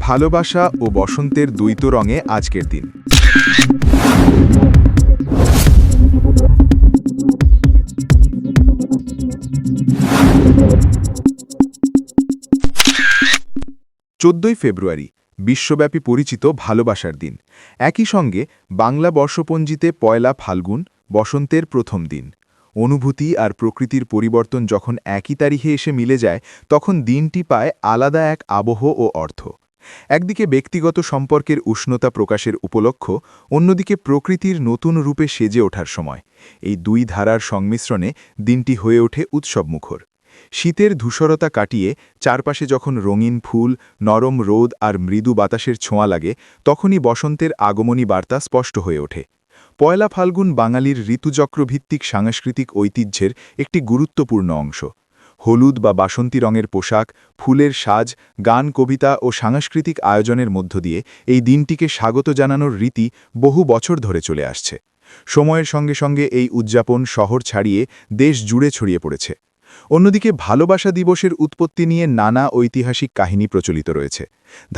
ভালোবাসা ও বসন্তের দ্বৈত রঙে আজকের দিন। 14 ফেব্রুয়ারি বিশ্বব্যাপী পরিচিত ভালোবাসার দিন। একই সঙ্গে বাংলা বর্ষপঞ্জিতে পয়লা ফাল্গুন, বসন্তের প্রথম দিন। অনুভূতি আর প্রকৃতির পরিবর্তন যখন একই তারিখে এসে মিলে যায়, তখন দিনটি পায় আলাদা এক আবহ ও অর্থ। একদিকে ব্যক্তিগত সম্পর্কের উষ্ণতা প্রকাশের উপলক্ষ, অন্যদিকে প্রকৃতির নতুন রূপে সেজে ওঠার সময়। এই দুই ধারার সংমিশ্রণে দিনটি হয়ে ওঠে উৎসবমুখর। শীতের ধূসরতা কাটিয়ে চারপাশে যখন রঙিন ফুল, নরম রোদ আর মৃদু বাতাসের ছোঁয়া লাগে, তখনই বসন্তের আগমনী বার্তা স্পষ্ট হয়ে ওঠে। পয়লা ফাল্গুন বাঙালির ঋতুচক্রভিত্তিক সাংস্কৃতিক ঐতিহ্যের একটি গুরুত্বপূর্ণ অংশ। হলুদ বা বাসন্তী রঙের পোশাক, ফুলের সাজ, গান, কবিতা ও সাংস্কৃতিক আয়োজনের মধ্য দিয়ে এই দিনটিকে স্বাগত জানানোর রীতি বহু বছর ধরে চলে আসছে। সময়ের সঙ্গে সঙ্গে এই উদযাপন শহর ছাড়িয়ে দেশ জুড়ে ছড়িয়ে পড়েছে। অন্যদিকে ভালোবাসা দিবসের উৎপত্তি নিয়ে নানা ঐতিহাসিক কাহিনী প্রচলিত রয়েছে।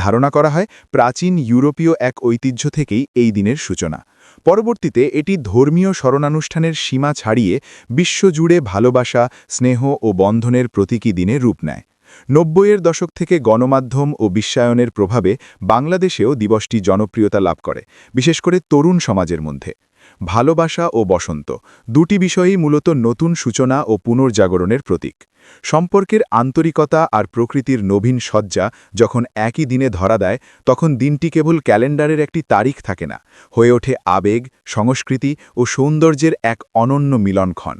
ধারণা করা হয় প্রাচীন ইউরোপীয় এক ঐতিহ্য থেকেই এই দিনের সূচনা। পরবর্তীতে এটি ধর্মীয় স্মরণানুষ্ঠানের সীমা ছাড়িয়ে বিশ্বজুড়ে ভালোবাসা, স্নেহ ও বন্ধনের প্রতীকী দিনে রূপ নেয়। 90-এর দশক থেকে গণমাধ্যম ও বিশ্বায়নের প্রভাবে বাংলাদেশেও দিবসটি জনপ্রিয়তা লাভ করে, বিশেষ করে তরুণ সমাজের মধ্যে। ভালোবাসা ও বসন্ত দুটি বিষয়ই মূলত নতুন সূচনা ও পুনর্জাগরণের প্রতীক। সম্পর্কের আন্তরিকতা আর প্রকৃতির নবীন সজ্জা যখন একই দিনে ধরা দেয়, তখন দিনটি কেবল ক্যালেন্ডারের একটি তারিখ থাকে না, হয়ে ওঠে আবেগ, সংস্কৃতি ও সৌন্দর্যের এক অনন্য মিলনক্ষণ।